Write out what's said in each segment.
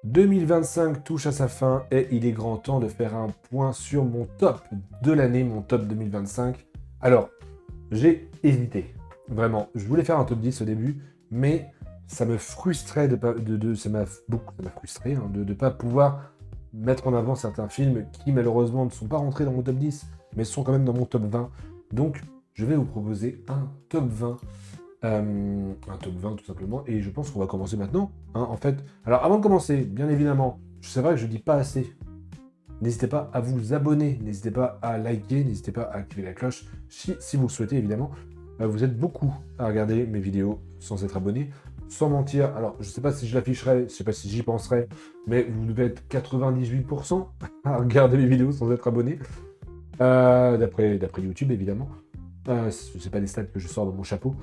2025 touche à sa fin et il est grand temps de faire un point sur mon top de l'année, mon top 2025. Alors, j'ai hésité, vraiment. Je voulais faire un top 10 au début, mais ça me frustrait de pas, ça m'a frustré hein, de ne pas pouvoir mettre en avant certains films qui malheureusement ne sont pas rentrés dans mon top 10, mais sont quand même dans mon top 20. Donc, je vais vous proposer un top 20 tout simplement, et je pense qu'on va commencer maintenant, hein, en fait. Alors avant de commencer, bien évidemment, c'est vrai que je dis pas assez. N'hésitez pas à vous abonner, n'hésitez pas à liker, n'hésitez pas à activer la cloche si vous le souhaitez évidemment. Vous êtes beaucoup à regarder mes vidéos sans être abonné. Sans mentir, alors je sais pas si je l'afficherai, je sais pas si j'y penserai, mais vous devez être 98% à regarder mes vidéos sans être abonné. D'après YouTube évidemment. C'est pas des stats que je sors de mon chapeau.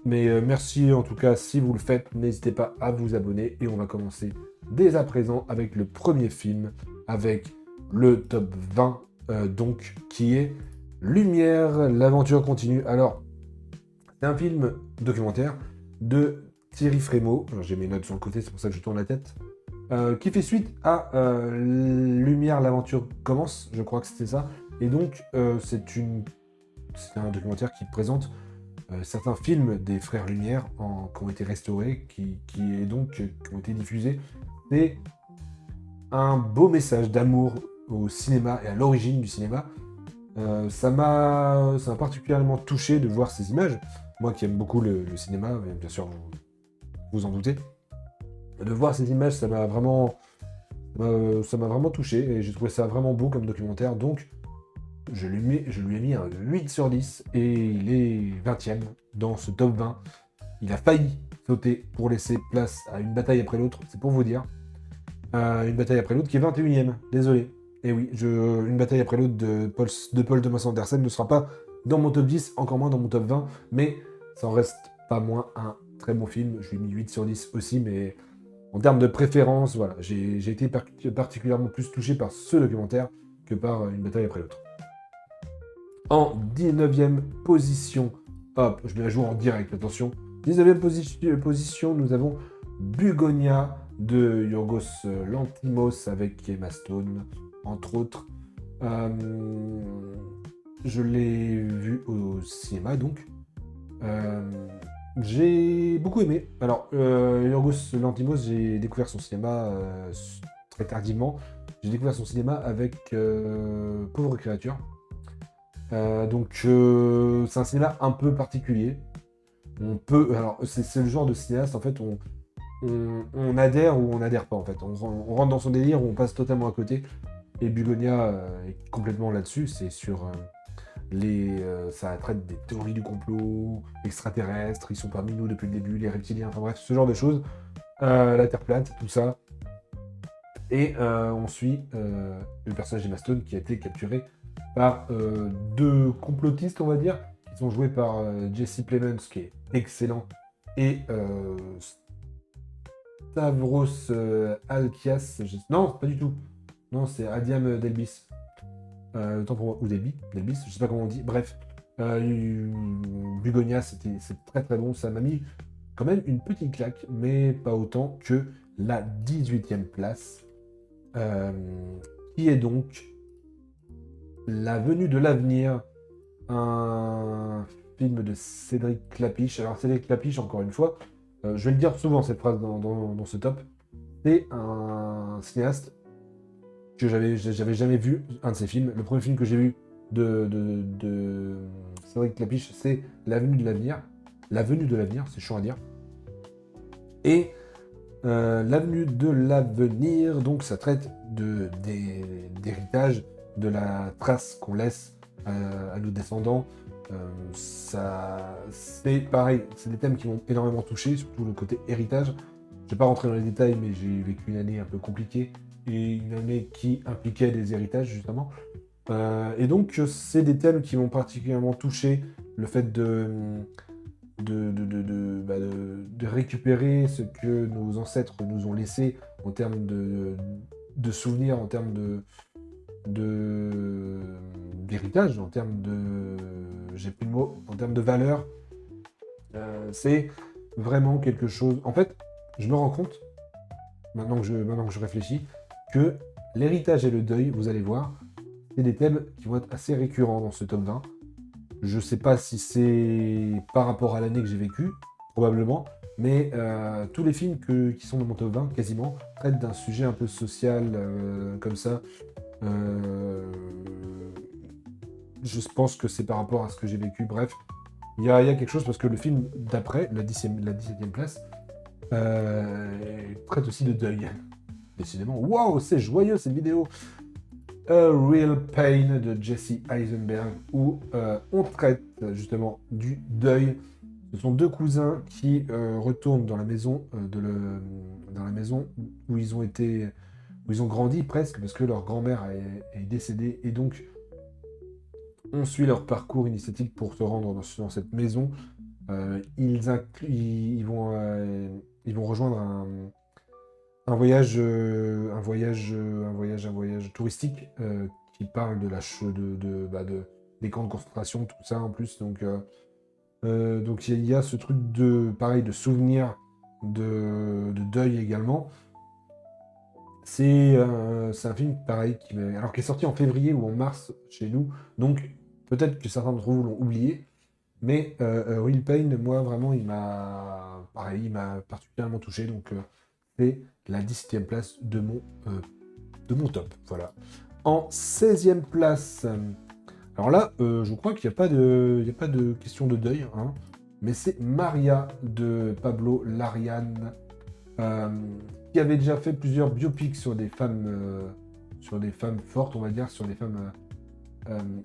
Mais merci en tout cas si vous le faites, n'hésitez pas à vous abonner et on va commencer dès à présent avec le premier film, avec le top 20, donc qui est Lumière, l'aventure continue. Alors, c'est un film documentaire de Thierry Frémaux, alors, j'ai mes notes sur le côté, c'est pour ça que je tourne la tête, qui fait suite à Lumière, l'aventure commence, je crois que c'était ça, et donc c'est un documentaire qui présente certains films des Frères Lumière qui ont été restaurés, qui ont été diffusés. C'est un beau message d'amour au cinéma et à l'origine du cinéma. Ça m'a particulièrement touché de voir ces images. Moi qui aime beaucoup le cinéma, bien sûr, vous en doutez. De voir ces images, ça m'a vraiment touché et j'ai trouvé ça vraiment beau comme documentaire. Donc, je lui ai mis un 8 sur 10 et il est 20e dans ce top 20. Il a failli sauter pour laisser place à Une bataille après l'autre, c'est pour vous dire. Une bataille après l'autre qui est 21e, désolé. Et oui, Une bataille après l'autre de Paul Thomas Anderson ne sera pas dans mon top 10, encore moins dans mon top 20, mais ça en reste pas moins un très bon film. Je lui ai mis 8 sur 10 aussi, mais en termes de préférence, voilà, j'ai été particulièrement plus touché par ce documentaire que par Une bataille après l'autre. En 19e position, hop, je mets à jour en direct, attention. 19e position, nous avons Bugonia de Yorgos Lanthimos avec Emma Stone, entre autres. Euh, je l'ai vu au cinéma, donc. Euh, j'ai beaucoup aimé. Alors, Yorgos Lanthimos, j'ai découvert son cinéma très tardivement. J'ai découvert son cinéma avec Pauvre créature. C'est un cinéma un peu particulier. Alors c'est le genre de cinéaste en fait, on adhère ou on n'adhère pas en fait. On rentre dans son délire ou on passe totalement à côté. Et Bugonia est complètement là-dessus. C'est sur ça traite des théories du complot, extraterrestres, ils sont parmi nous depuis le début, les reptiliens, enfin bref, ce genre de choses. La Terre plate, tout ça. Et on suit le personnage d'Emma Stone qui a été capturé par deux complotistes, on va dire, qui sont joués par Jesse Plemons, qui est excellent, et Stavros Alkias. Non, pas du tout. Non, c'est Adiam Delbis. Autant pour moi, ou Delbis, je sais pas comment on dit. Bref, Bugonia, c'est très très bon. Ça m'a mis quand même une petite claque, mais pas autant que la 18e place, euh, qui est donc La venue de l'avenir, un film de Cédric Clapiche. Alors Cédric Clapiche, encore une fois, je vais le dire souvent cette phrase dans ce top, c'est un cinéaste que j'avais jamais vu un de ses films. Le premier film que j'ai vu de Cédric Clapiche, c'est La venue de l'avenir. La venue de l'avenir, c'est chiant à dire. Et l'avenue de l'avenir, donc ça traite d'héritage, de la trace qu'on laisse à nos descendants. C'est pareil, c'est des thèmes qui m'ont énormément touché, surtout le côté héritage. Je vais pas rentrer dans les détails, mais j'ai vécu une année un peu compliquée et une année qui impliquait des héritages justement. Et donc c'est des thèmes qui m'ont particulièrement touché, le fait de récupérer ce que nos ancêtres nous ont laissé en termes de souvenirs, en termes d'héritage, en termes de... J'ai plus le mot, en termes de valeur. C'est vraiment quelque chose... En fait, je me rends compte, maintenant que je réfléchis, que l'héritage et le deuil, vous allez voir, c'est des thèmes qui vont être assez récurrents dans ce top 20. Je sais pas si c'est par rapport à l'année que j'ai vécu, probablement, mais tous les films qui sont dans mon top 20, quasiment, traitent d'un sujet un peu social, comme ça. Euh, je pense que c'est par rapport à ce que j'ai vécu. Bref, il y a quelque chose parce que le film d'après, la 17e place, traite aussi de deuil. Décidément, waouh, c'est joyeux cette vidéo. A Real Pain de Jesse Eisenberg, où on traite justement du deuil. Ce sont deux cousins qui retournent dans la maison, dans la maison où ils ont été, où ils ont grandi presque, parce que leur grand-mère est décédée, et donc on suit leur parcours initiatique pour se rendre dans cette maison. Ils vont rejoindre un voyage touristique qui parle de des camps de concentration, tout ça en plus. Donc il y a ce truc pareil, de souvenir, de deuil également. C'est un film pareil alors qui est sorti en février ou en mars chez nous, donc peut-être que certains d'entre vous l'ont oublié, mais Real Pain, moi vraiment, il m'a particulièrement touché, donc c'est la 17e place de mon top. Voilà. En 16e place, alors là, je crois qu'il n'y a pas de question de deuil, hein, mais c'est Maria de Pablo Larraín, qui avait déjà fait plusieurs biopics sur des femmes fortes, on va dire, sur des femmes.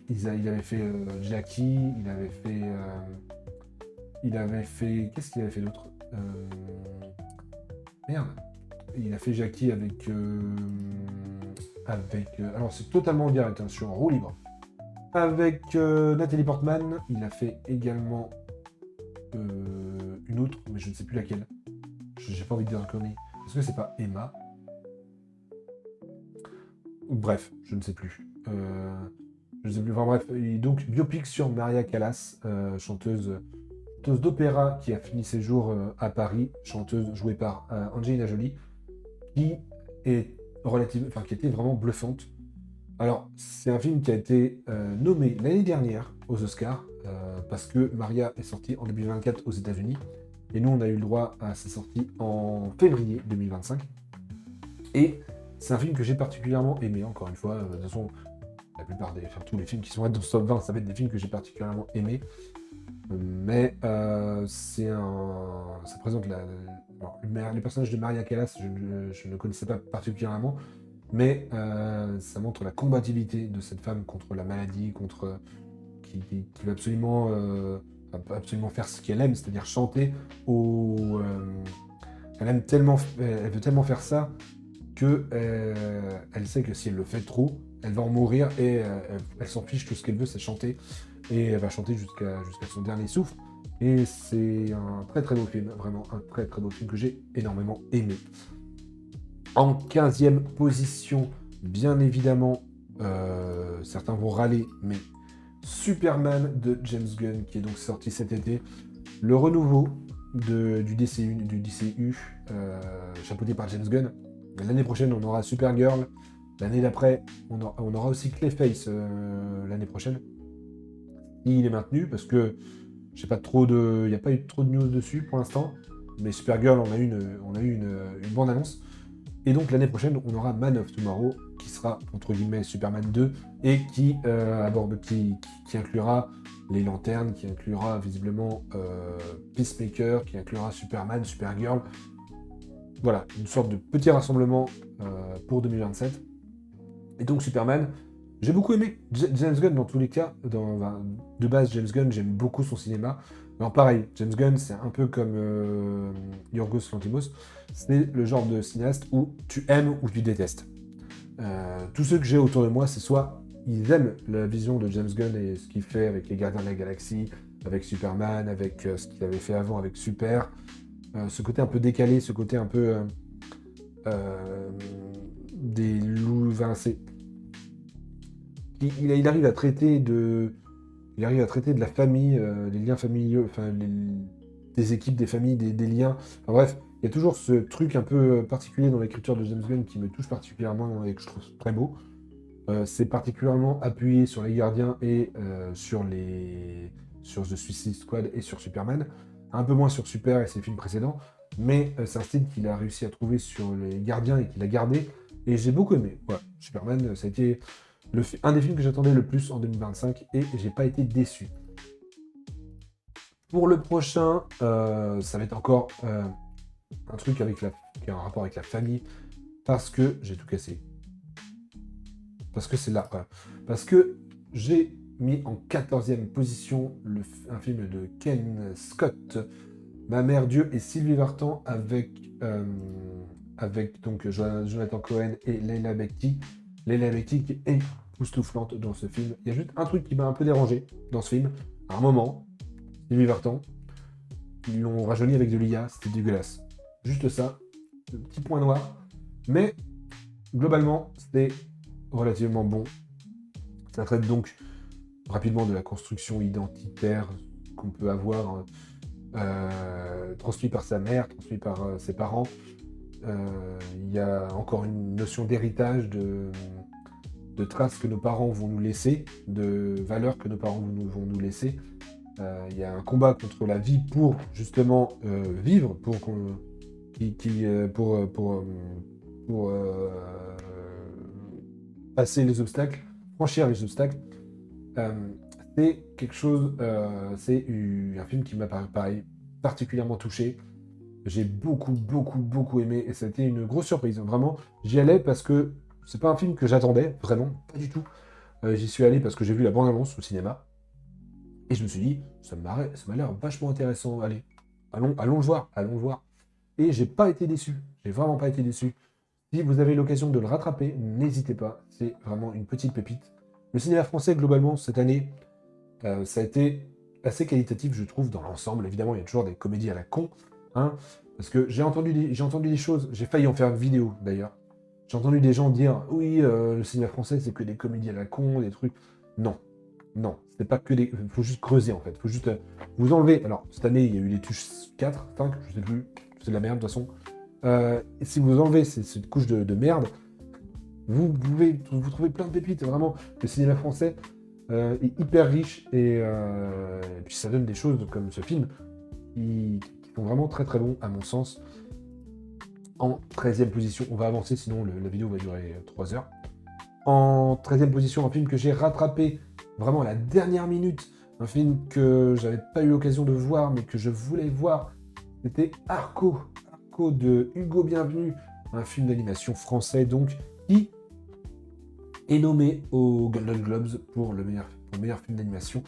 Il avait fait Jackie, qu'est-ce qu'il avait fait d'autre? Merde. Il a fait Jackie alors c'est totalement en direct, hein, je suis en roue libre. Avec Nathalie Portman, il a fait également une autre, mais je ne sais plus laquelle. J'ai pas envie de dire un connerie. Est-ce que c'est pas Emma? Bref, je ne sais plus. Je ne sais plus. Enfin bref, et donc biopic sur Maria Callas, chanteuse d'opéra qui a fini ses jours à Paris, chanteuse jouée par Angelina Jolie, qui qui était vraiment bluffante. Alors, c'est un film qui a été nommé l'année dernière aux Oscars, parce que Maria est sortie en 2024 aux États-Unis, et nous, on a eu le droit à sa sortie en février 2025. Et c'est un film que j'ai particulièrement aimé, encore une fois. De toute façon, tous les films qui sont dans ce top 20, ça va être des films que j'ai particulièrement aimés. Mais ça présente les personnages de Maria Callas, je ne connaissais pas particulièrement, mais ça montre la combativité de cette femme contre la maladie, qui va absolument faire ce qu'elle aime, c'est-à-dire chanter elle veut tellement faire ça que elle sait que si elle le fait trop, elle va en mourir, et elle s'en fiche, tout ce qu'elle veut, c'est chanter. Et elle va chanter jusqu'à son dernier souffle. Et c'est un très très beau film, vraiment un très très beau film que j'ai énormément aimé. En 15e position, bien évidemment, certains vont râler, mais Superman de James Gunn, qui est donc sorti cet été. Le renouveau du DCU chapeauté par James Gunn. L'année prochaine, on aura Supergirl. L'année d'après, on aura aussi Clayface l'année prochaine. Il est maintenu parce que il n'y a pas eu trop de news dessus pour l'instant, mais Supergirl, on a eu une bande-annonce. Et donc l'année prochaine, on aura Man of Tomorrow, qui sera entre guillemets Superman 2, et qui inclura les lanternes, qui inclura visiblement Peacemaker, qui inclura Superman, Supergirl. Voilà, une sorte de petit rassemblement pour 2027. Et donc Superman, j'ai beaucoup aimé James Gunn dans tous les cas. De base, James Gunn, j'aime beaucoup son cinéma. Alors pareil, James Gunn, c'est un peu comme Yorgos Lanthimos. C'est le genre de cinéaste où tu aimes ou tu détestes. Tous ceux que j'ai autour de moi, c'est soit ils aiment la vision de James Gunn et ce qu'il fait avec les Gardiens de la Galaxie, avec Superman, avec ce qu'il avait fait avant avec Super. Ce côté un peu décalé, ce côté un peu des loups vincés. Il arrive à traiter de la famille, les liens familiaux, enfin des équipes, des familles, des liens. Enfin bref, Il y a toujours ce truc un peu particulier dans l'écriture de James Gunn qui me touche particulièrement et que je trouve très beau. C'est particulièrement appuyé sur les Gardiens et sur The Suicide Squad et sur Superman. Un peu moins sur Super et ses films précédents, mais c'est un style qu'il a réussi à trouver sur les Gardiens et qu'il a gardé. Et j'ai beaucoup aimé. Voilà. Superman, ça a été un des films que j'attendais le plus en 2025 et j'ai pas été déçu. Pour le prochain, ça va être encore un truc qui a un rapport avec la famille, parce que j'ai tout cassé. Parce que c'est là. Voilà. Parce que j'ai mis en 14e position un film de Ken Scott, Ma mère Dieu et Sylvie Vartan avec donc Jonathan Cohen et Leila Bekti. Leila Bekti qui est époustouflante dans ce film. Il y a juste un truc qui m'a un peu dérangé dans ce film. À un moment, Sylvie Vartan, ils l'ont rajeuni avec de l'IA, c'était dégueulasse. Juste ça, le petit point noir. Mais globalement, c'était relativement bon. Ça traite donc rapidement de la construction identitaire qu'on peut avoir transmis par sa mère, transmis par ses parents. Il y a encore une notion d'héritage, de traces que nos parents vont nous laisser, de valeurs que nos parents vont nous laisser. Il y a un combat contre la vie pour justement vivre, pour passer les obstacles, franchir les obstacles. C'est quelque chose, c'est un film qui m'a pareil, particulièrement touché. J'ai beaucoup aimé et ça a été une grosse surprise. Vraiment, j'y allais parce que c'est pas un film que j'attendais, vraiment, pas du tout. J'y suis allé parce que j'ai vu la bande-annonce au cinéma et je me suis dit, ça m'a l'air vachement intéressant. Allez, allons le voir, allons le voir. Et j'ai pas été déçu, j'ai vraiment pas été déçu. Si vous avez l'occasion de le rattraper, n'hésitez pas, c'est vraiment une petite pépite. Le cinéma français, globalement, cette année, ça a été assez qualitatif, je trouve, dans l'ensemble. Évidemment, il y a toujours des comédies à la con, hein, parce que j'ai entendu des choses, j'ai failli en faire une vidéo, d'ailleurs. J'ai entendu des gens dire, oui, le cinéma français, c'est que des comédies à la con, des trucs... Non, non, c'est pas que des... Il faut juste creuser, en fait. Il faut juste vous enlever... Alors, cette année, il y a eu les tuches 4, 5, je sais plus, c'est de la merde, de toute façon. Et si vous enlevez cette couche de merde, vous trouvez plein de pépites, vraiment. Le cinéma français est hyper riche et puis ça donne des choses comme ce film qui sont vraiment très bons à mon sens. En 13e position, on va avancer sinon la vidéo va durer 3 heures. En 13e position, un film que j'ai rattrapé vraiment à la dernière minute, un film que j'avais pas eu l'occasion de voir mais que je voulais voir, c'était Arco de Hugo Bienvenu, un film d'animation français donc qui est nommé aux Golden Globes pour meilleur film d'animation.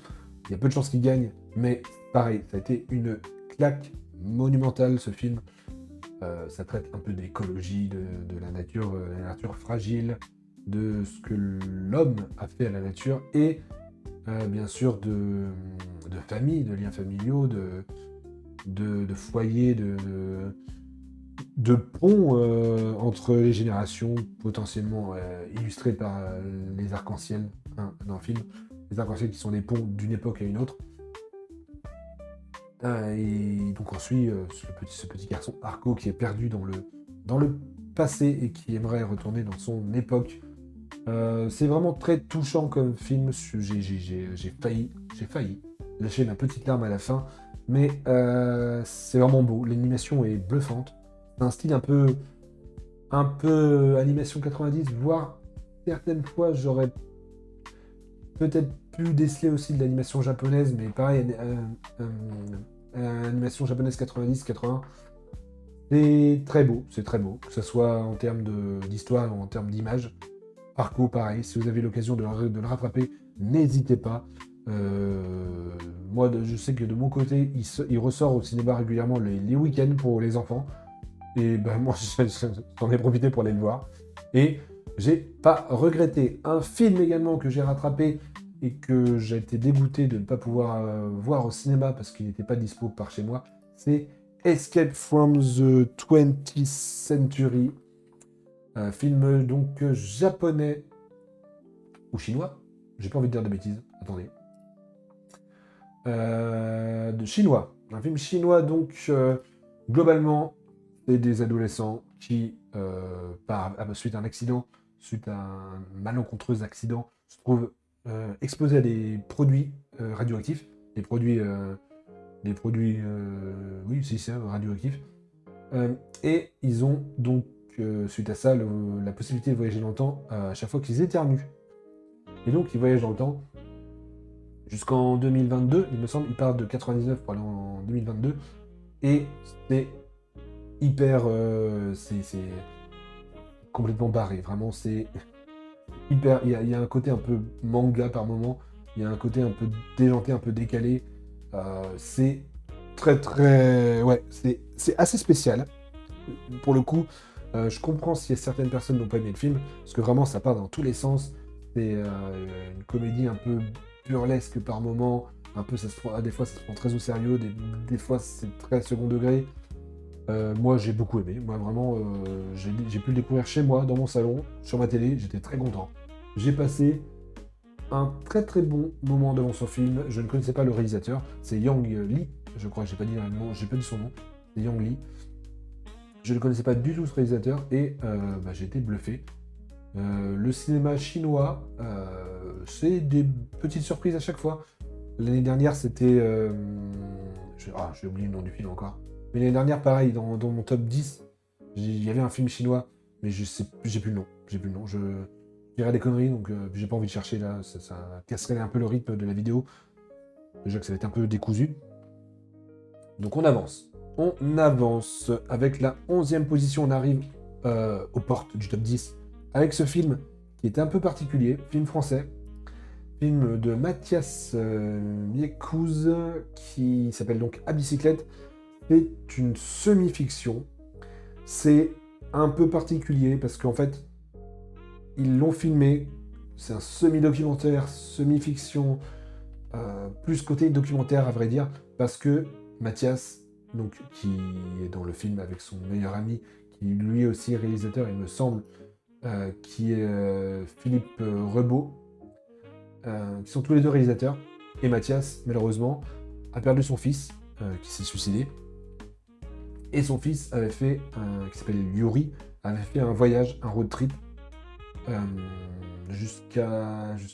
Il y a peu de chances qu'il gagne, mais pareil, ça a été une claque monumentale ce film. Ça traite un peu d'écologie, de la nature fragile, de ce que l'homme a fait à la nature et bien sûr de famille, de liens familiaux, de foyers, de ponts entre les générations, potentiellement illustrés par les arcs-en-ciel dans le film. Les arcs-en-ciel qui sont des ponts d'une époque à une autre. Et donc on suit ce petit garçon Arco qui est perdu dans le passé et qui aimerait retourner dans son époque. C'est vraiment très touchant comme film. J'ai failli lâcher ma petite larme à la fin, mais c'est vraiment beau. L'animation est bluffante. C'est un style un peu animation 90, voire certaines fois j'aurais peut-être pu déceler aussi de l'animation japonaise, mais pareil, animation japonaise 90-80, c'est très beau, que ce soit en termes d'histoire ou en termes d'image. Arco, pareil, si vous avez l'occasion de le rattraper, n'hésitez pas. Moi, je sais que de mon côté, il ressort au cinéma régulièrement les week-ends pour les enfants. Et ben moi, j'en ai profité pour aller le voir. Et j'ai pas regretté. Un film également que j'ai rattrapé et que j'ai été dégoûté de ne pas pouvoir voir au cinéma parce qu'il n'était pas dispo par chez moi, c'est Escape from the 20th Century. Un film donc japonais ou chinois. J'ai pas envie de dire de bêtises. Attendez. De chinois. Un film chinois donc globalement c'est des adolescents qui, suite à un accident, suite à un malencontreux accident, se trouvent exposés à des produits radioactifs, oui, si, c'est radioactifs. Et ils ont donc, suite à ça, la possibilité de voyager dans le temps à chaque fois qu'ils éternuent. Et donc, ils voyagent dans le temps jusqu'en 2022, il me semble. Ils partent de 99 pour aller en 2022. Et c'est hyper... c'est complètement barré. Vraiment, c'est hyper... Il y a un côté un peu manga par moment. Il y a un côté un peu déjanté, un peu décalé. C'est très, très... Ouais, c'est assez spécial. Pour le coup, je comprends si certaines personnes n'ont pas aimé le film, parce que vraiment, ça part dans tous les sens. C'est une comédie un peu burlesque par moment. Un peu, des fois, ça se prend très au sérieux. Des fois, c'est très second degré. Moi, j'ai beaucoup aimé. Moi, vraiment, j'ai pu le découvrir chez moi, dans mon salon, sur ma télé. J'étais très content. J'ai passé un très très bon moment devant son film. Je ne connaissais pas le réalisateur. C'est Yang Lee. Je crois que j'ai pas dit j'ai pas dit son nom. C'est Yang Lee. Je ne connaissais pas du tout ce réalisateur et j'ai été bluffé. Le cinéma chinois, c'est des petites surprises à chaque fois. L'année dernière, c'était... j'ai oublié le nom du film encore. Mais l'année dernière, pareil, dans mon top 10, il y avait un film chinois, mais j'ai plus le nom. Je dirais des conneries, donc j'ai pas envie de chercher là. Ça casserait un peu le rythme de la vidéo. Déjà que ça va être un peu décousu. Donc on avance. On avance. Avec la 11e position, on arrive aux portes du top 10. Avec ce film qui est un peu particulier, film français. Film de Mathias Miekouz qui s'appelle donc À bicyclette. C'est une semi-fiction. C'est un peu particulier parce qu'en fait, ils l'ont filmé. C'est un semi-documentaire, semi-fiction, plus côté documentaire à vrai dire, parce que Mathias, donc, qui est dans le film avec son meilleur ami, qui lui est aussi réalisateur, il me semble, qui est Philippe Rebaud, qui sont tous les deux réalisateurs. Et Mathias, malheureusement, a perdu son fils, qui s'est suicidé. Et son fils avait fait, qui s'appelle Yuri, avait fait un voyage, un road trip, jusqu'à je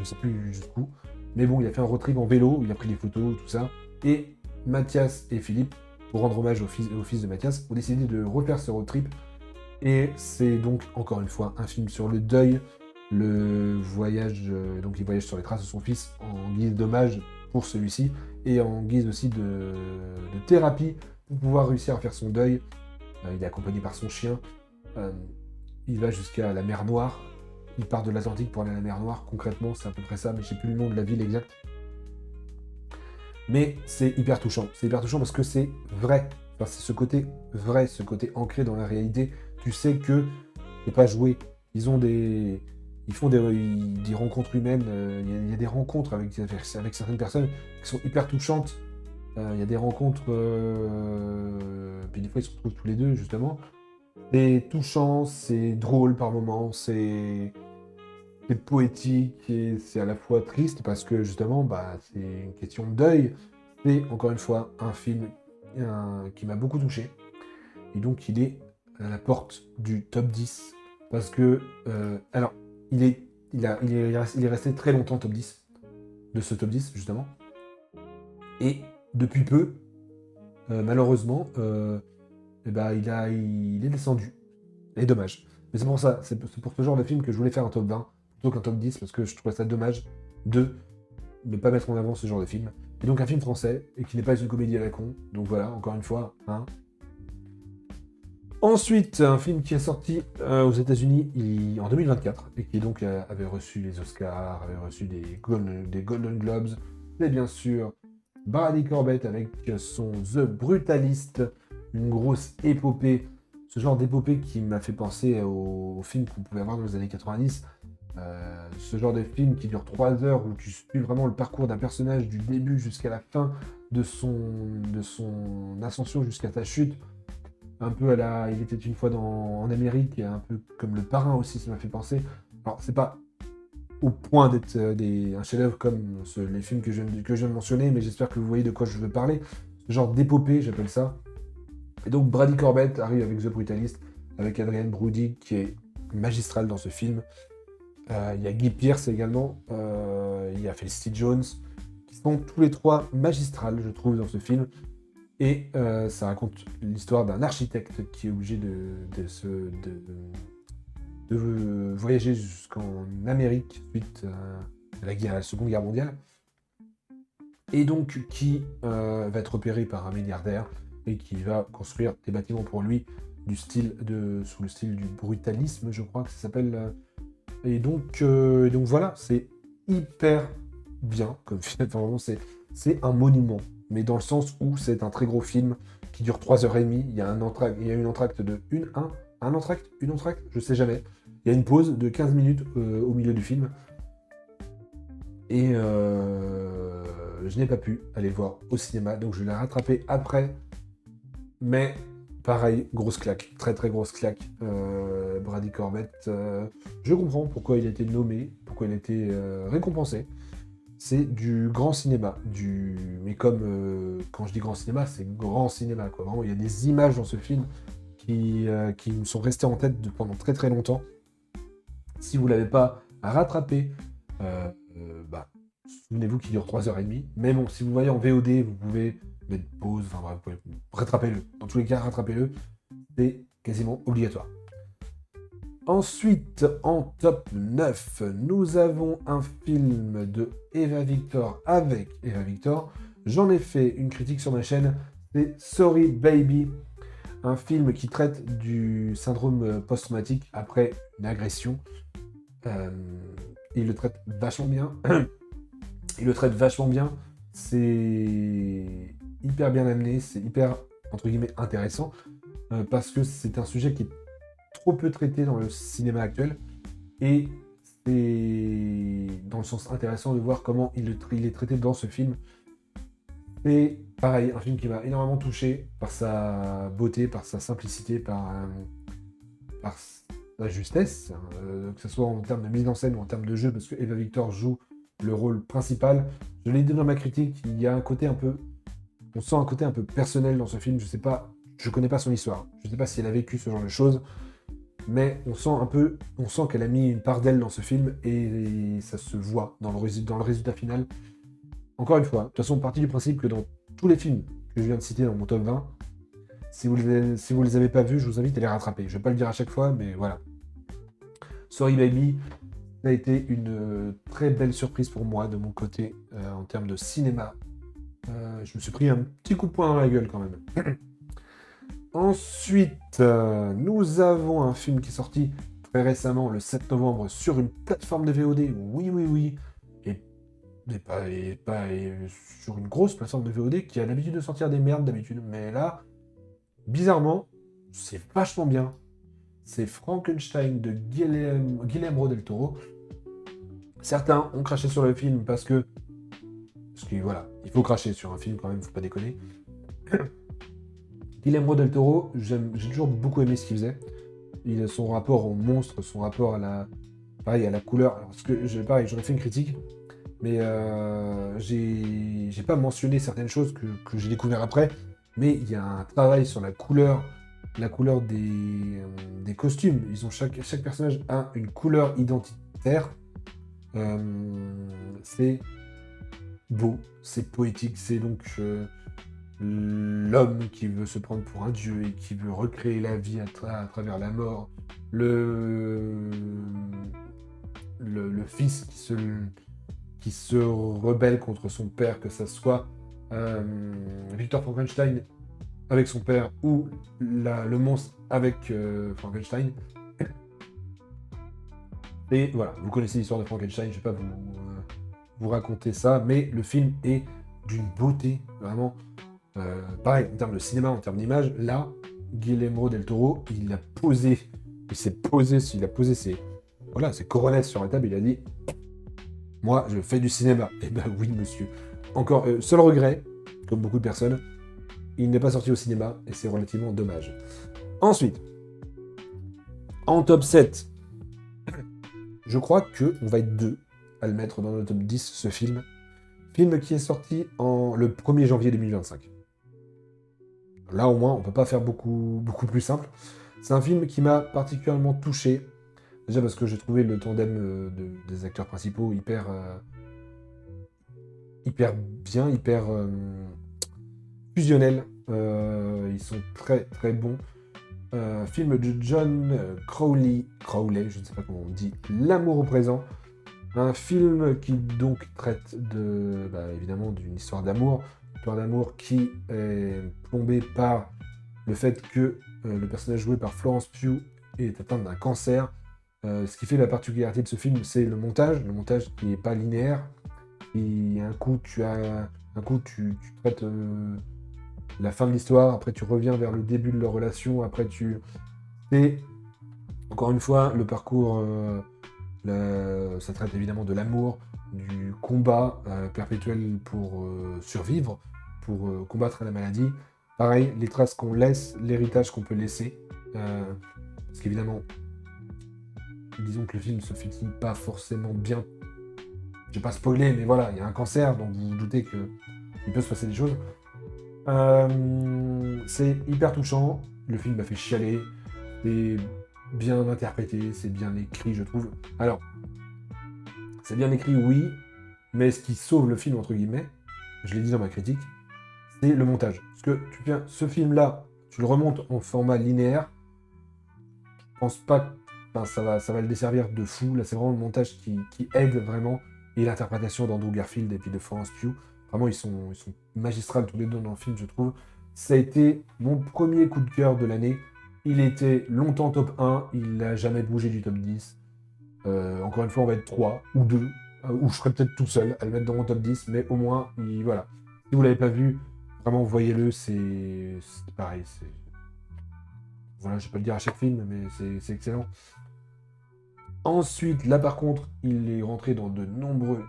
sais plus jusqu'où. Mais bon, il a fait un road trip en vélo, il a pris des photos, tout ça. Et Mathias et Philippe, pour rendre hommage au fils de Mathias, ont décidé de refaire ce road trip. Et c'est donc, encore une fois, un film sur le deuil, le voyage, donc il voyage sur les traces de son fils en guise d'hommage pour celui-ci, et en guise aussi de thérapie pour pouvoir réussir à faire son deuil. Il est accompagné par son chien. Il va jusqu'à la mer Noire. Il part de l'Atlantique pour aller à la mer Noire. Concrètement, c'est à peu près ça, mais je sais plus le nom de la ville exacte. Mais c'est hyper touchant. C'est hyper touchant parce que c'est vrai. Enfin, c'est ce côté vrai, ce côté ancré dans la réalité. Tu sais que c'est pas joué. Ils font des rencontres humaines. Il y a des rencontres avec certaines personnes qui sont hyper touchantes. Il y a des rencontres, puis des fois ils se retrouvent tous les deux justement. C'est touchant, c'est drôle par moments, c'est poétique et c'est à la fois triste parce que justement c'est une question de deuil. C'est encore une fois un film qui m'a beaucoup touché. Et donc il est à la porte du top 10 parce que, alors, il est resté très longtemps top 10 de ce top 10 justement. Et depuis peu, malheureusement, il est descendu. Et dommage. Mais c'est pour ça, c'est pour ce genre de film que je voulais faire un top 20 plutôt qu'un top 10, parce que je trouvais ça dommage de ne pas mettre en avant ce genre de film. Et donc un film français, et qui n'est pas une comédie à la con. Donc voilà, encore une fois, hein. Ensuite, un film qui est sorti aux États-Unis en 2024, et qui donc avait reçu les Oscars, avait reçu des Golden Globes, c'est bien sûr Bradley Corbett avec son The Brutalist, une grosse épopée, ce genre d'épopée qui m'a fait penser aux films qu'on pouvait avoir dans les années 90, ce genre de film qui dure 3 heures où tu suis vraiment le parcours d'un personnage du début jusqu'à la fin de son ascension jusqu'à sa chute, un peu à la Il était une fois en Amérique, et un peu comme Le Parrain aussi, ça m'a fait penser. Alors c'est pas au point d'être un chef-d'œuvre comme les films que je viens de mentionner, mais j'espère que vous voyez de quoi je veux parler. Ce genre d'épopée, j'appelle ça. Et donc Brady Corbett arrive avec The Brutalist, avec Adrien Brody qui est magistral dans ce film. Il y a Guy Pearce également, il y a Felicity Jones, qui sont tous les trois magistrales, je trouve, dans ce film. Et ça raconte l'histoire d'un architecte qui est obligé de voyager jusqu'en Amérique suite à la Seconde Guerre mondiale. Et donc qui va être repéré par un milliardaire et qui va construire des bâtiments pour lui sous le style du brutalisme, je crois que ça s'appelle. Et donc voilà, c'est hyper bien comme film. Enfin, vraiment, c'est un monument, mais dans le sens où c'est un très gros film qui dure 3h30. Il y a une entracte de un entracte, une entracte, je sais jamais. Il y a une pause de 15 minutes au milieu du film. Et je n'ai pas pu aller le voir au cinéma, donc je l'ai rattrapé après. Mais pareil, grosse claque, très très grosse claque. Brady Corbett, je comprends pourquoi il a été nommé, pourquoi il a été récompensé. C'est du grand cinéma, mais comme quand je dis grand cinéma, c'est grand cinéma, quoi. Vraiment, il y a des images dans ce film qui me sont restées en tête pendant très très longtemps. Si vous ne l'avez pas rattrapé, souvenez-vous qu'il dure 3h30. Mais bon, si vous voyez en VOD, vous pouvez mettre pause, enfin bref, vous pouvez rattrapez-le. Dans tous les cas, rattrapez-le. C'est quasiment obligatoire. Ensuite, en top 9, nous avons un film de Eva Victor avec Eva Victor. J'en ai fait une critique sur ma chaîne, c'est Sorry Baby, un film qui traite du syndrome post-traumatique après une agression. Il le traite vachement bien. C'est hyper bien amené, c'est hyper, entre guillemets, intéressant, parce que c'est un sujet qui est trop peu traité dans le cinéma actuel, et c'est dans le sens intéressant de voir comment il est traité dans ce film. C'est pareil, un film qui m'a énormément touché par sa beauté, par sa simplicité, par sa justesse, que ce soit en termes de mise en scène ou en termes de jeu, parce que Eva Victor joue le rôle principal. Je l'ai dit dans ma critique, il y a un côté on sent un côté un peu personnel dans ce film. Je connais pas son histoire, je sais pas si elle a vécu ce genre de choses, mais on sent qu'elle a mis une part d'elle dans ce film, et ça se voit dans le résultat final. Encore une fois, de toute façon, partie du principe que dans tous les films que je viens de citer dans mon top 20, si vous les avez pas vus, je vous invite à les rattraper. Je vais pas le dire à chaque fois, mais voilà. Sorry Baby, ça a été une très belle surprise pour moi de mon côté en termes de cinéma. Je me suis pris un petit coup de poing dans la gueule quand même. Ensuite, nous avons un film qui est sorti très récemment, le 7 novembre, sur une plateforme de VOD. Oui. Et sur une grosse plateforme de VOD qui a l'habitude de sortir des merdes d'habitude. Mais là, bizarrement, c'est vachement bien. C'est Frankenstein de Guillermo del Toro. Certains ont craché sur le film parce que voilà, il faut cracher sur un film quand même, faut pas déconner. Guillermo del Toro, j'ai toujours beaucoup aimé ce qu'il faisait. Son rapport au monstre, son rapport à la couleur. Parce que j'aurais fait une critique, mais j'ai pas mentionné certaines choses que j'ai découvert après. Mais il y a un travail sur la couleur des costumes. Chaque personnage a une couleur identitaire. C'est beau, c'est poétique, c'est donc l'homme qui veut se prendre pour un dieu et qui veut recréer la vie à travers la mort, le fils qui se rebelle contre son père, que ça soit Victor Frankenstein avec son père ou le monstre avec Frankenstein. Et voilà, vous connaissez l'histoire de Frankenstein, je ne vais pas vous raconter ça, mais le film est d'une beauté, vraiment. Pareil, en termes de cinéma, en termes d'image, là, Guillermo del Toro, il a posé ses coronets sur la table, il a dit « Moi, je fais du cinéma. » Eh ben oui, monsieur. Encore, seul regret, comme beaucoup de personnes, il n'est pas sorti au cinéma, et c'est relativement dommage. Ensuite, en top 7, je crois qu'on va être deux à le mettre dans le top 10, ce film. Film qui est sorti le 1er janvier 2025. Là, au moins, on peut pas faire beaucoup plus simple. C'est un film qui m'a particulièrement touché. Déjà parce que j'ai trouvé le tandem des acteurs principaux hyper bien, hyper fusionnel. Ils sont très très bons. Film de John Crowley, je ne sais pas comment on dit, L'amour au présent. Un film qui donc traite évidemment d'une histoire d'amour qui est plombée par le fait que le personnage joué par Florence Pugh est atteint d'un cancer. Ce qui fait la particularité de ce film, c'est le montage qui n'est pas linéaire. Et un coup tu traites la fin de l'histoire, après tu reviens vers le début de leur relation, après tu et encore une fois le parcours, ça traite évidemment de l'amour, du combat perpétuel pour survivre, pour combattre la maladie. Pareil, les traces qu'on laisse, l'héritage qu'on peut laisser, parce qu'évidemment, disons que le film se finit pas forcément bien. Je vais pas spoiler, mais voilà, il y a un cancer, donc vous vous doutez qu'il peut se passer des choses. C'est hyper touchant, le film m'a fait chialer, c'est bien interprété, c'est bien écrit, je trouve. Alors, c'est bien écrit, oui, mais ce qui sauve le film, entre guillemets, je l'ai dit dans ma critique, c'est le montage. Parce que ce film-là, tu le remontes en format linéaire, je pense pas, enfin, ça va le desservir de fou. Là, c'est vraiment le montage qui aide vraiment, et l'interprétation d'Andrew Garfield et puis de Florence Pugh. Vraiment, ils sont magistrales tous les deux dans le film, je trouve. Ça a été mon premier coup de cœur de l'année. Il était longtemps top 1, il n'a jamais bougé du top 10. Encore une fois, on va être 3 ou 2, ou je serais peut-être tout seul à le mettre dans mon top 10, mais au moins, voilà. Si vous l'avez pas vu, vraiment, voyez-le, c'est pareil. Voilà, je vais pas le dire à chaque film, mais c'est excellent. Ensuite, là par contre, il est rentré dans de nombreux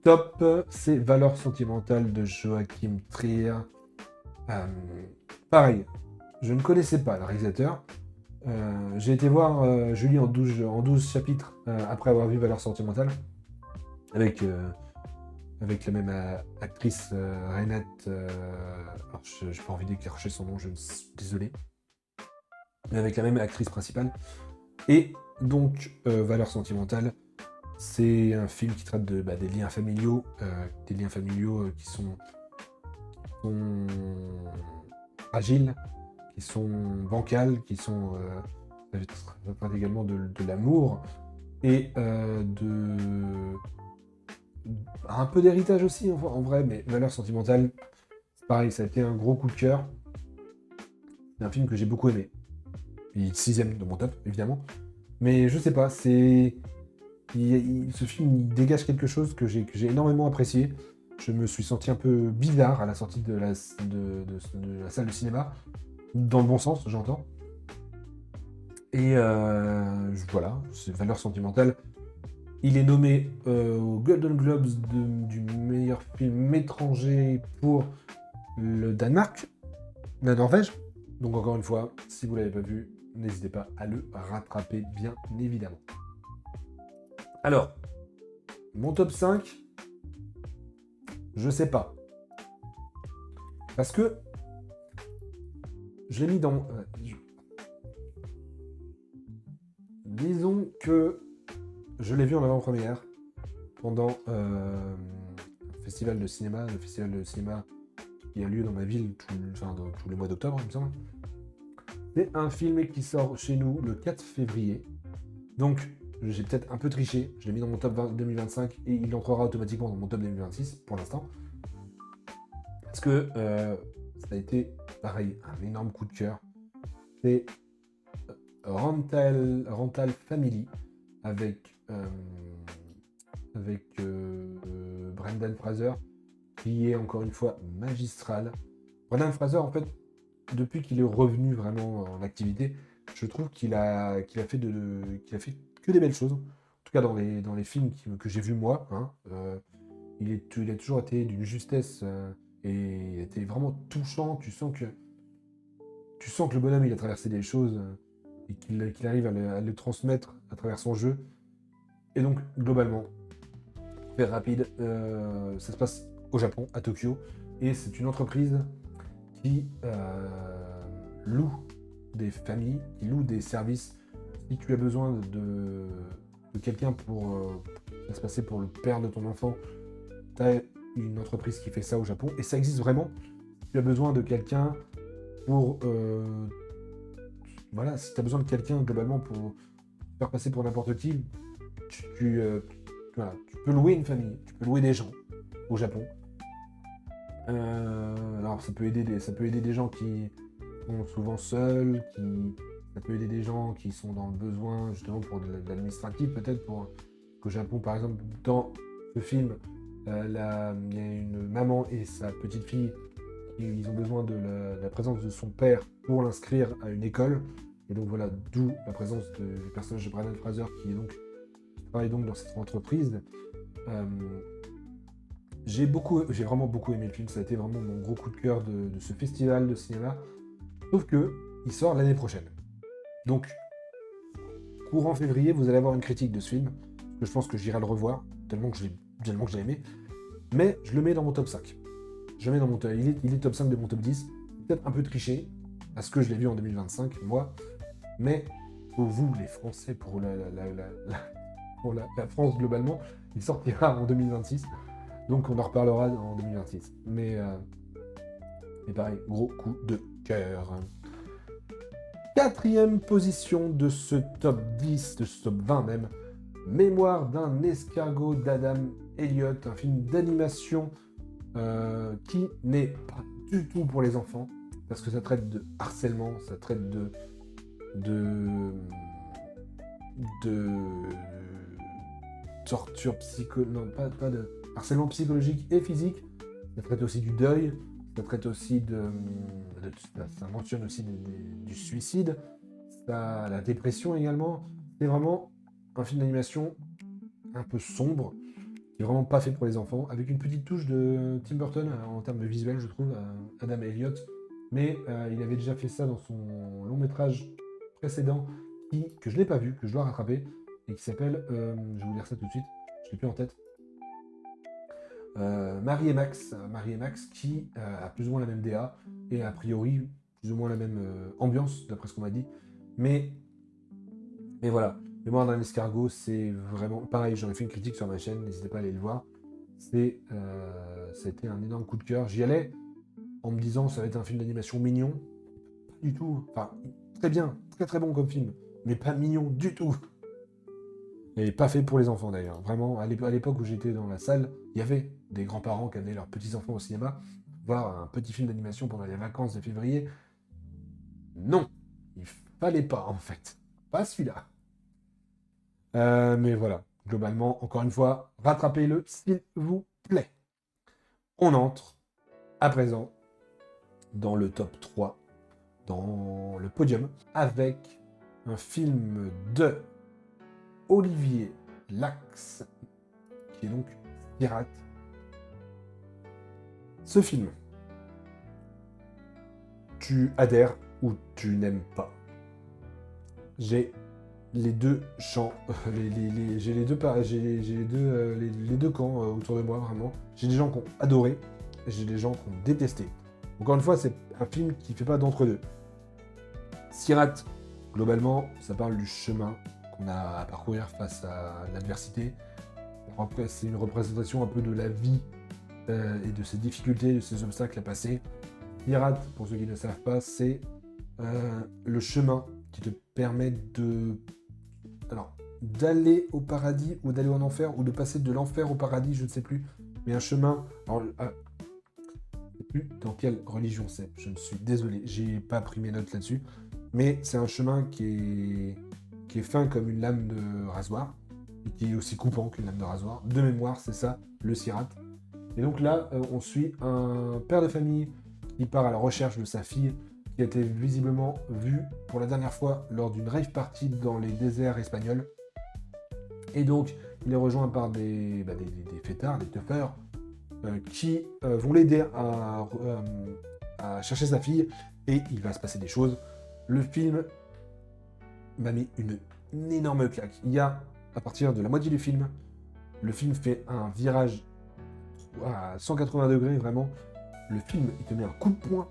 top. C'est Valeurs sentimentales de Joachim Trier. Euh, Pareil, je ne connaissais pas le réalisateur. J'ai été voir Julie en 12 chapitres après avoir vu Valeurs sentimentales avec, avec la même actrice Renate. Alors, je n'ai pas envie d'écorcher son nom, je suis désolé. Mais avec la même actrice principale. Et donc, Valeurs sentimentales, c'est un film qui traite des liens familiaux, qui sont fragiles, qui sont bancales, qui sont ça traite également de l'amour et un peu d'héritage aussi en vrai, mais Valeurs sentimentales, c'est pareil, ça a été un gros coup de cœur. C'est un film que j'ai beaucoup aimé. Il est 6ème de mon top, évidemment. Mais je sais pas, ce film il dégage quelque chose que j'ai énormément apprécié. Je me suis senti un peu bizarre à la sortie de la salle de cinéma. Dans le bon sens, j'entends. Et voilà, c'est Valeurs sentimentales. Il est nommé aux Golden Globes du meilleur film étranger pour le Danemark, la Norvège. Donc encore une fois, si vous ne l'avez pas vu, n'hésitez pas à le rattraper, bien évidemment. Alors, mon top 5, je sais pas. Parce que je l'ai mis dans... disons que je l'ai vu en avant-première pendant un festival de cinéma, le festival de cinéma qui a lieu dans ma ville dans tous les mois d'octobre, il me semble. C'est un film qui sort chez nous le 4 février. Donc, j'ai peut-être un peu triché. Je l'ai mis dans mon top 2025 et il entrera automatiquement dans mon top 2026 pour l'instant. Parce que ça a été, pareil, un énorme coup de cœur. C'est Rental Family avec Brendan Fraser, qui est encore une fois magistral. Brendan Fraser, en fait, depuis qu'il est revenu vraiment en activité, je trouve qu'il a fait que des belles choses. En tout cas, dans les films que j'ai vus moi, hein, il a toujours été d'une justesse et il était vraiment touchant. Tu sens que le bonhomme il a traversé des choses et qu'il arrive à le transmettre à travers son jeu. Et donc, globalement, faire rapide, ça se passe au Japon, à Tokyo. Et c'est une entreprise qui loue des familles, qui loue des services. Si tu as besoin de quelqu'un pour se passer pour le père de ton enfant, tu as une entreprise qui fait ça au Japon. Et ça existe vraiment. Si tu as besoin de quelqu'un pour... voilà, si tu as besoin de quelqu'un globalement pour faire passer pour n'importe qui, voilà, tu peux louer une famille, tu peux louer des gens au Japon. Alors ça peut aider des gens qui sont souvent seuls, ça peut aider des gens qui sont dans le besoin justement pour de l'administratif, peut-être pour qu'au Japon par exemple dans ce film, il y a une maman et sa petite fille ils ont besoin de la présence de son père pour l'inscrire à une école. Et donc voilà, d'où la présence du personnage de Brendan Fraser qui travaille donc dans cette entreprise. J'ai vraiment beaucoup aimé le film, ça a été vraiment mon gros coup de cœur de ce festival de cinéma. Sauf que il sort l'année prochaine. Donc, courant février, vous allez avoir une critique de ce film, que je pense que j'irai le revoir, tellement que j'ai aimé. Mais je le mets dans mon top 5. Je le mets dans mon il est top 5 de mon top 10. Peut-être un peu triché, parce que je l'ai vu en 2025, moi. Mais pour vous, les Français, pour la France globalement, il sortira en 2026. Donc on en reparlera en 2026. Mais pareil, gros coup de cœur. 4e position de ce top 10, de ce top 20 même. Mémoire d'un escargot d'Adam Elliott, un film d'animation qui n'est pas du tout pour les enfants, parce que ça traite de harcèlement, ça traite de torture non, pas de harcèlement psychologique et physique. Ça traite aussi du deuil, ça traite aussi ça mentionne aussi du suicide, la dépression également. C'est vraiment un film d'animation un peu sombre, qui est vraiment pas fait pour les enfants, avec une petite touche de Tim Burton en termes de visuel, je trouve, Adam Elliott. Mais il avait déjà fait ça dans son long métrage précédent, que je n'ai pas vu, que je dois rattraper, et qui s'appelle, je vais vous dire ça tout de suite, je l'ai plus en tête, Marie et Max qui a plus ou moins la même DA, et a priori plus ou moins la même ambiance, d'après ce qu'on m'a dit. Mais voilà, Mémoire d'un escargot, c'est vraiment pareil, j'en ai fait une critique sur ma chaîne, n'hésitez pas à aller le voir. C'était un énorme coup de cœur. J'y allais en me disant ça va être un film d'animation mignon. Pas du tout. Enfin, très bien, très très bon comme film, mais pas mignon du tout. Et pas fait pour les enfants d'ailleurs. Vraiment, à l'époque où j'étais dans la salle, il y avait des grands-parents qui amenaient leurs petits-enfants au cinéma, voir un petit film d'animation pendant les vacances de février. Non, il fallait pas en fait. Pas celui-là. Mais voilà, globalement, encore une fois, rattrapez-le s'il vous plaît. On entre à présent dans le top 3, dans le podium, avec un film de Olivier Lax, qui est donc Pirate. Ce film, tu adhères ou tu n'aimes pas. J'ai les deux champs, j'ai les deux camps autour de moi, vraiment. J'ai des gens qui ont adoré, et j'ai des gens qui ont détesté. Encore une fois, c'est un film qui ne fait pas d'entre-deux. Sirat, globalement, ça parle du chemin qu'on a à parcourir face à l'adversité. C'est une représentation un peu de la vie et de ses difficultés, de ses obstacles à passer. Sirat, pour ceux qui ne savent pas, c'est le chemin qui te permet d'aller au paradis ou d'aller en enfer, ou de passer de l'enfer au paradis, je ne sais plus. Mais un chemin... Alors, je ne sais plus dans quelle religion c'est, je me suis désolé, j'ai pas pris mes notes là-dessus. Mais c'est un chemin qui est fin comme une lame de rasoir, et qui est aussi coupant qu'une lame de rasoir. De mémoire, c'est ça, le Sirat. Et donc là, on suit un père de famille qui part à la recherche de sa fille, qui a été visiblement vue pour la dernière fois lors d'une rave party dans les déserts espagnols. Et donc, il est rejoint par des fêtards, des teufeurs, qui vont l'aider à chercher sa fille, et il va se passer des choses. Le film m'a mis une énorme claque. Il y a, à partir de la moitié du film, le film fait un virage à 180 degrés, vraiment. Le film, il te met un coup de poing.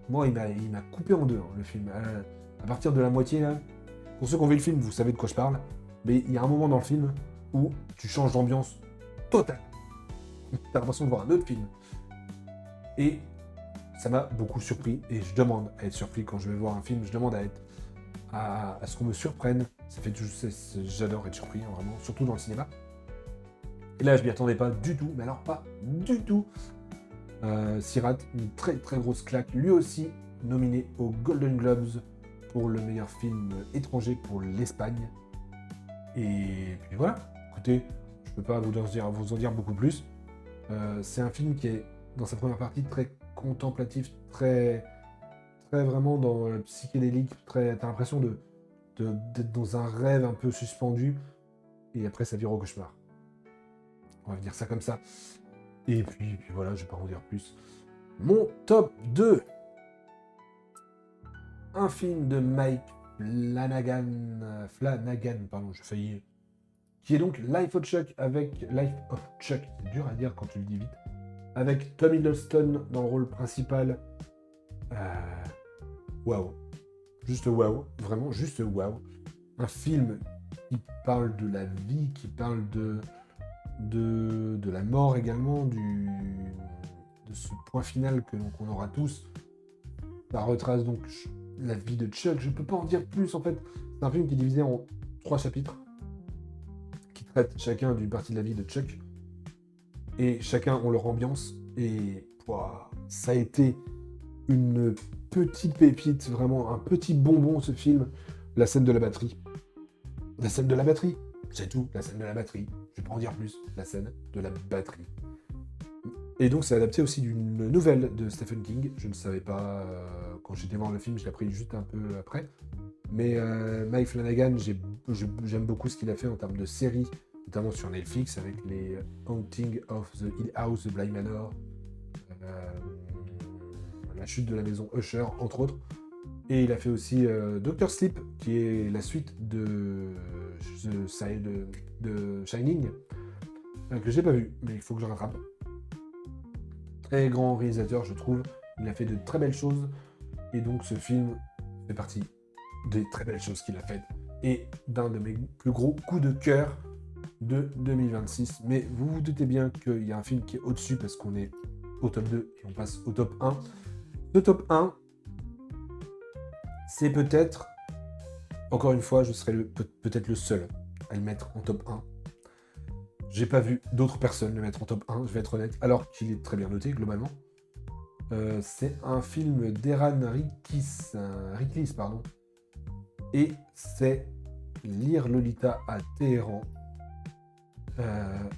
Moi, il m'a coupé en deux, hein, le film. À partir de la moitié, là, pour ceux qui ont vu le film, vous savez de quoi je parle. Mais il y a un moment dans le film où tu changes d'ambiance totale. T'as l'impression de voir un autre film. Et ça m'a beaucoup surpris. Et je demande à être surpris quand je vais voir un film. Je demande à ce qu'on me surprenne. Ça fait j'adore être surpris, hein, vraiment, surtout dans le cinéma. Et là, je m'y attendais pas du tout. Mais alors, pas du tout. Sirat, une très très grosse claque. Lui aussi nominé aux Golden Globes pour le meilleur film étranger pour l'Espagne. Et puis voilà, écoutez, je peux pas vous en dire beaucoup plus. C'est un film qui est, dans sa première partie, très contemplatif, très, très vraiment dans le psychédélique. T'as l'impression d'être dans un rêve un peu suspendu. Et après, ça vire au cauchemar. On va dire ça comme ça. Et puis voilà, je vais pas en dire plus. Mon top 2. Un film de Mike Flanagan, pardon, j'ai failli. Qui est donc Life of Chuck, c'est dur à dire quand tu le dis vite. Avec Tom Hiddleston dans le rôle principal. Waouh. Juste waouh. Vraiment, juste waouh. Un film qui parle de la vie, qui parle de la mort également, de ce point final qu'on aura tous. Ça retrace donc la vie de Chuck. Je peux pas en dire plus en fait. C'est un film qui est divisé en 3 chapitres qui traitent chacun d'une partie de la vie de Chuck. Et chacun ont leur ambiance. Et ça a été une petite pépite, vraiment un petit bonbon ce film. La scène de la batterie. La scène de la batterie. C'est tout, la scène de la batterie. Je vais pas en dire plus. La scène de la batterie. Et donc, c'est adapté aussi d'une nouvelle de Stephen King. Je ne savais pas, quand j'étais voir le film, je l'ai appris juste un peu après. Mais Mike Flanagan, j'aime beaucoup ce qu'il a fait en termes de séries, notamment sur Netflix, avec les Haunting of the Hill House, The Bly Manor, La chute de la maison Usher, entre autres. Et il a fait aussi Doctor Sleep, qui est la suite de Shining, que j'ai pas vu, mais il faut que je rattrape. Très grand réalisateur, je trouve. Il a fait de très belles choses. Et donc, ce film fait partie des très belles choses qu'il a faites. Et d'un de mes plus gros coups de cœur de 2026. Mais vous vous doutez bien qu'il y a un film qui est au-dessus parce qu'on est au top 2 et on passe au top 1. Le top 1, c'est peut-être, encore une fois, je serai peut-être le seul à le mettre en top 1. J'ai pas vu d'autres personnes le mettre en top 1, je vais être honnête, alors qu'il est très bien noté globalement. C'est un film d'Eran Riklis, pardon. Et c'est Lire Lolita à Téhéran.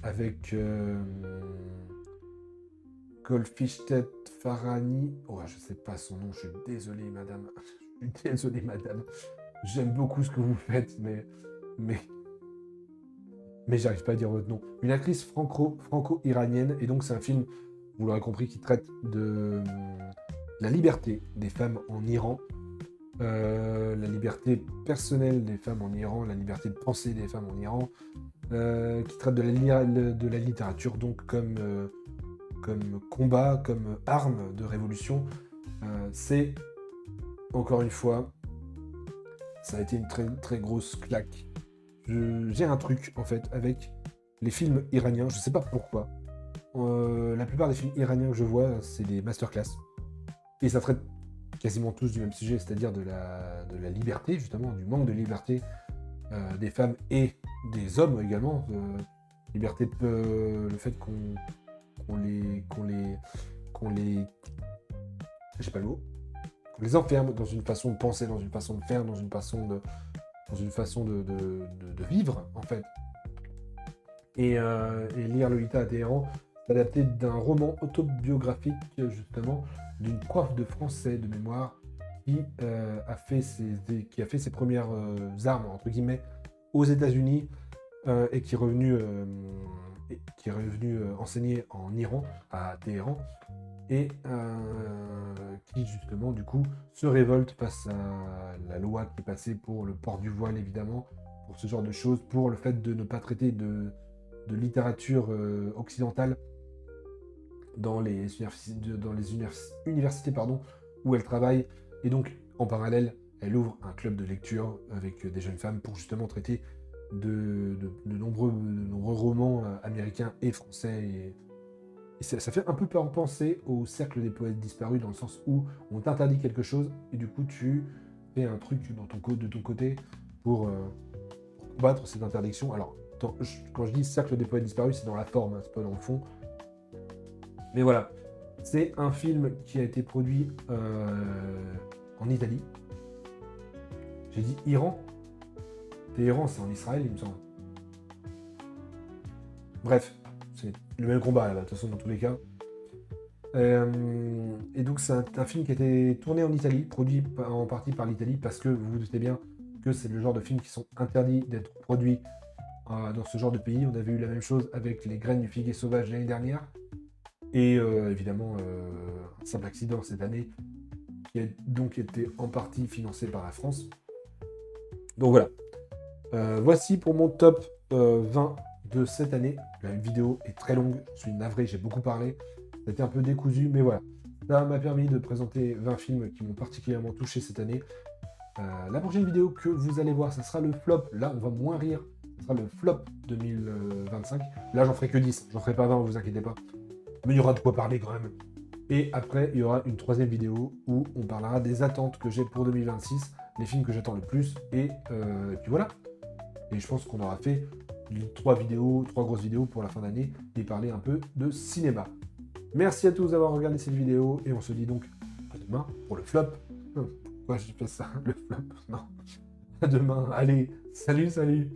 Avec Golfishtet Farhani. Oh, je sais pas son nom, je suis désolé, madame. Je suis désolé, madame. J'aime beaucoup ce que vous faites, mais j'arrive pas à dire votre nom. Une actrice franco-iranienne, et donc c'est un film, vous l'aurez compris, qui traite de la liberté des femmes en Iran, la liberté personnelle des femmes en Iran, la liberté de penser des femmes en Iran, qui traite de la littérature, donc comme combat, comme arme de révolution. C'est, encore une fois, ça a été une très très grosse claque. J'ai un truc, en fait, avec les films iraniens, je sais pas pourquoi. La plupart des films iraniens que je vois, c'est des masterclass. Et ça traite quasiment tous du même sujet, c'est-à-dire de la liberté, justement, du manque de liberté des femmes et des hommes également. Liberté, le fait qu'on les... J'ai pas le mot. Qu'on les enferme dans une façon de penser, dans une façon de faire, dans une façon de vivre, en fait. Et Lire Lolita à Téhéran, c'est adapté d'un roman autobiographique, justement, d'une prof de français de mémoire qui a fait ses premières armes, entre guillemets, aux États-Unis et qui est revenu enseigner en Iran, à Téhéran, et qui justement du coup se révolte face à la loi qui est passée pour le port du voile, évidemment, pour ce genre de choses, pour le fait de ne pas traiter de littérature occidentale dans les universités pardon, où elle travaille. Et donc, en parallèle, elle ouvre un club de lecture avec des jeunes femmes pour justement traiter de nombreux romans américains et français. Et ça fait un peu penser au cercle des poètes disparus, dans le sens où on t'interdit quelque chose et du coup tu fais un truc de ton côté pour combattre cette interdiction. Alors, quand je dis cercle des poètes disparus, c'est dans la forme, hein, c'est pas dans le fond. Mais voilà, c'est un film qui a été produit en Italie. J'ai dit Iran. Téhéran, c'est en Israël, il me semble. Bref, c'est le même combat, là, de toute façon, dans tous les cas. Et donc, c'est un film qui a été tourné en Italie, produit en partie par l'Italie, parce que vous vous doutez bien que c'est le genre de films qui sont interdits d'être produits dans ce genre de pays. On avait eu la même chose avec Les Graines du Figuier Sauvage l'année dernière. Et évidemment, un simple accident cette année, qui a donc été en partie financé par la France. Donc voilà. Voici pour mon top 20 de cette année. La vidéo est très longue, je suis navré, j'ai beaucoup parlé. C'était un peu décousu, mais voilà. Ça m'a permis de présenter 20 films qui m'ont particulièrement touché cette année. La prochaine vidéo que vous allez voir, ça sera le flop. Là, on va moins rire. Ça sera le flop 2025. Là, j'en ferai que 10. J'en ferai pas 20, vous inquiétez pas. Mais il y aura de quoi parler quand même. Et après, il y aura une troisième vidéo où on parlera des attentes que j'ai pour 2026, les films que j'attends le plus. Et puis voilà. Et je pense qu'on aura fait 3 grosses vidéos pour la fin d'année et parler un peu de cinéma. Merci à tous d'avoir regardé cette vidéo et on se dit donc à demain pour le flop. Pourquoi je fais ça, le flop? Non. À demain. Allez, salut.